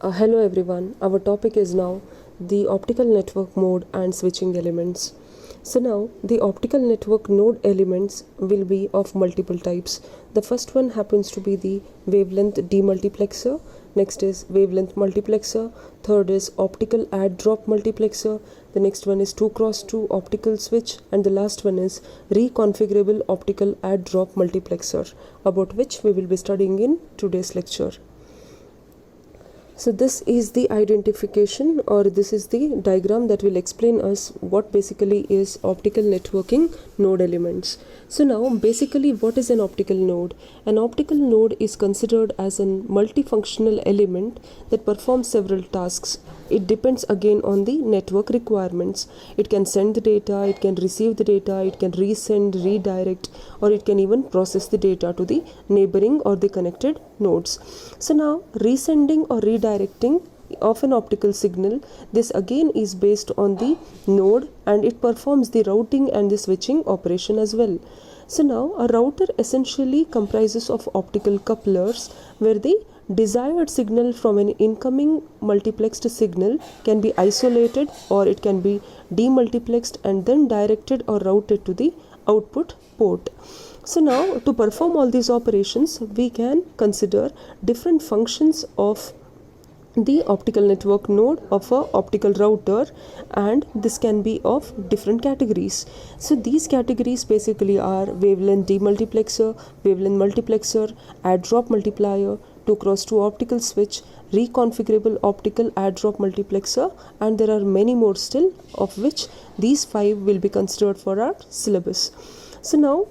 Hello everyone, our topic is now the optical network mode and switching elements. So now the optical network node elements will be of multiple types. The first one happens to be the wavelength demultiplexer, next is wavelength multiplexer, third is optical add drop multiplexer, the next one is 2x2 optical switch, and the last one is reconfigurable optical add drop multiplexer, about which we will be studying in today's lecture. So this is the identification, or this is the diagram that will explain us what basically is optical networking node elements. So now basically what is an optical node? An optical node is considered as a multifunctional element that performs several tasks. It depends again on the network requirements. It can send the data, it can receive the data, it can resend, redirect, or it can even process the data to the neighboring or the connected nodes. So now resending or redirecting of an optical signal, this again is based on the node, and it performs the routing and the switching operation as well. So now a router essentially comprises of optical couplers where the desired signal from an incoming multiplexed signal can be isolated, or it can be demultiplexed and then directed or routed to the output port. So now to perform all these operations, we can consider different functions of the optical network node of a optical router, and this can be of different categories. So these categories basically are wavelength demultiplexer, wavelength multiplexer, add drop multiplier, 2x2 optical switch, reconfigurable optical add drop multiplexer, and there are many more still, of which these 5 will be considered for our syllabus. So now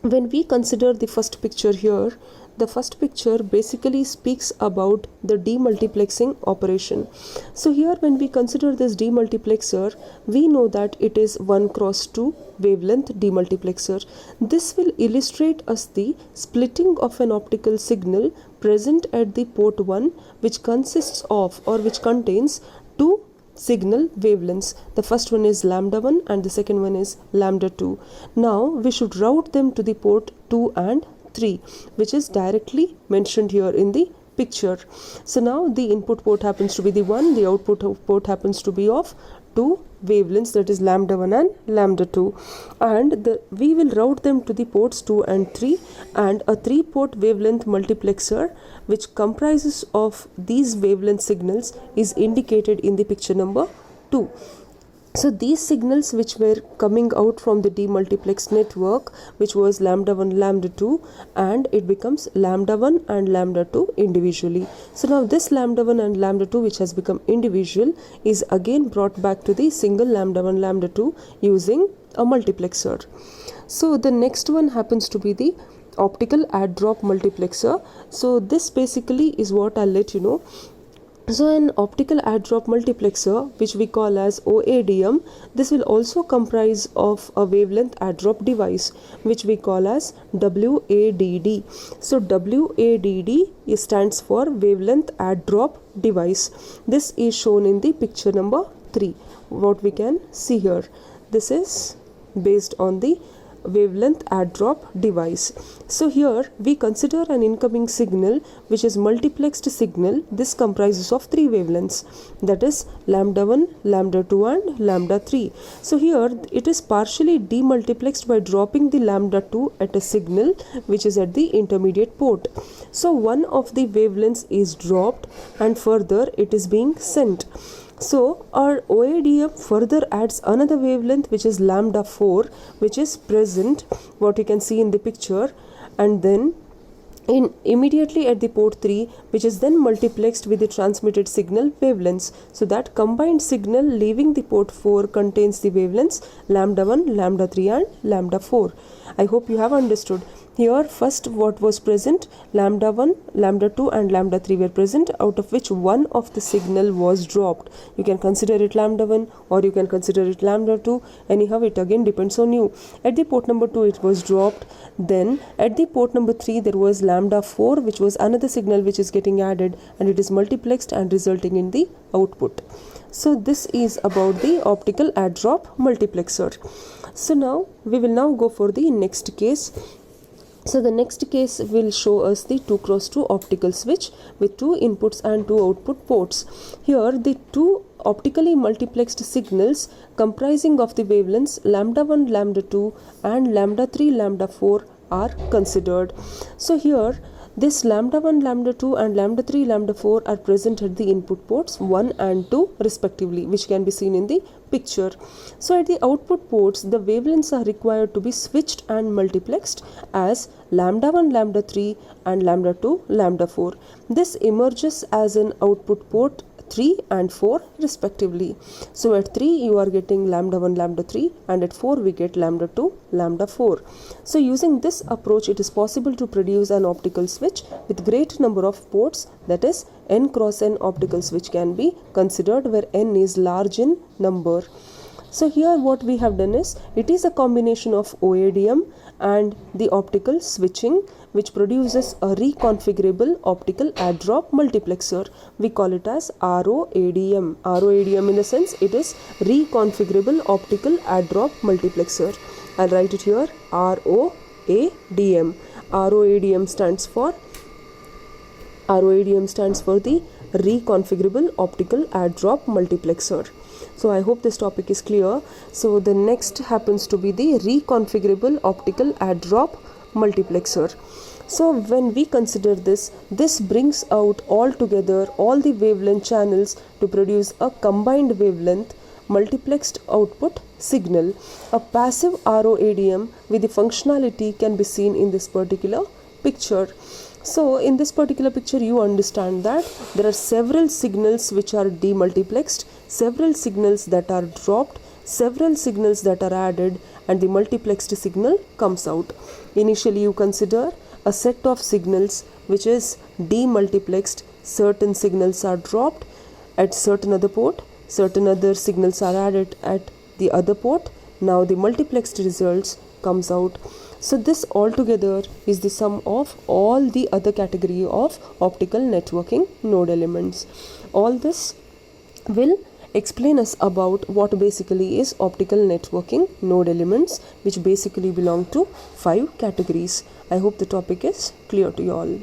when we consider the first picture here, the first picture basically speaks about the demultiplexing operation. So here when we consider this demultiplexer, we know that it is 1x2 wavelength demultiplexer. This will illustrate us the splitting of an optical signal present at the port 1, which consists of, or which contains, two signal wavelengths. The first one is lambda 1 and the second one is lambda 2. Now we should route them to the port 2 and 3, which is directly mentioned here in the picture. So now the input port happens to be the 1, the output port happens to be of 2 wavelengths, that is lambda 1 and lambda 2, and we will route them to the ports 2 and 3, and a 3-port wavelength multiplexer which comprises of these wavelength signals is indicated in the picture number 2. So these signals which were coming out from the demultiplex network, which was lambda 1, lambda 2, and it becomes lambda 1 and lambda 2 individually. So now this lambda 1 and lambda 2 which has become individual is again brought back to the single lambda 1, lambda 2 using a multiplexer. So the next one happens to be the optical add drop multiplexer. So this basically is what I'll let you know. So an optical add drop multiplexer, which we call as OADM, this will also comprise of a wavelength add drop device, which we call as WADD. So WADD stands for wavelength add drop device. This is shown in the picture number 3, what we can see here. This is based on the wavelength add drop device. So here we consider an incoming signal which is multiplexed signal. This comprises of 3 wavelengths, that is lambda 1, lambda 2 and lambda 3. So here it is partially demultiplexed by dropping the lambda 2 at a signal which is at the intermediate port. So one of the wavelengths is dropped and further it is being sent. So our OADM further adds another wavelength which is lambda 4, which is present, what you can see in the picture, and then immediately at the port 3, which is then multiplexed with the transmitted signal wavelengths. So that combined signal leaving the port 4 contains the wavelengths lambda 1, lambda 3 and lambda 4. I hope you have understood. Here first what was present, lambda 1, lambda 2 and lambda 3 were present, out of which one of the signal was dropped. You can consider it lambda 1 or you can consider it lambda 2. Anyhow, it again depends on you. At the port number 2 it was dropped. Then at the port number 3 there was lambda 4, which was another signal which is getting added, and it is multiplexed and resulting in the output. So this is about the optical add drop multiplexer. So now we will now go for the next case. So the next case will show us the 2x2 optical switch with 2 inputs and 2 output ports. Here the 2 optically multiplexed signals comprising of the wavelengths lambda 1, lambda 2 and lambda 3, lambda 4 are considered. So here this lambda 1, lambda 2 and lambda 3, lambda 4 are present at the input ports 1 and 2 respectively, which can be seen in the picture. So at the output ports, the wavelengths are required to be switched and multiplexed as lambda 1, lambda 3 and lambda 2, lambda 4. This emerges as an output port 3 and 4 respectively. So at 3 you are getting lambda 1, lambda 3 and at 4 we get lambda 2, lambda 4. So using this approach it is possible to produce an optical switch with great number of ports, that is n cross n optical switch can be considered where n is large in number. So here what we have done is, it is a combination of OADM and the optical switching which produces a reconfigurable optical add-drop multiplexer. We call it as ROADM. ROADM in the sense it is reconfigurable optical add-drop multiplexer. I'll write it here, ROADM. ROADM stands for the reconfigurable optical add-drop multiplexer. So I hope this topic is clear. So the next happens to be the reconfigurable optical add-drop multiplexer. So when we consider this brings out all together all the wavelength channels to produce a combined wavelength multiplexed output signal. A passive ROADM with the functionality can be seen in this particular picture. So in this particular picture you understand that there are several signals which are demultiplexed, several signals that are dropped, several signals that are added, and the multiplexed signal comes out. Initially you consider a set of signals which is demultiplexed, certain signals are dropped at certain other port, certain other signals are added at the other port. Now the multiplexed results comes out. So this altogether is the sum of all the other category of optical networking node elements. All this will explain us about what basically is optical networking node elements, which basically belong to 5 categories. I hope the topic is clear to you all.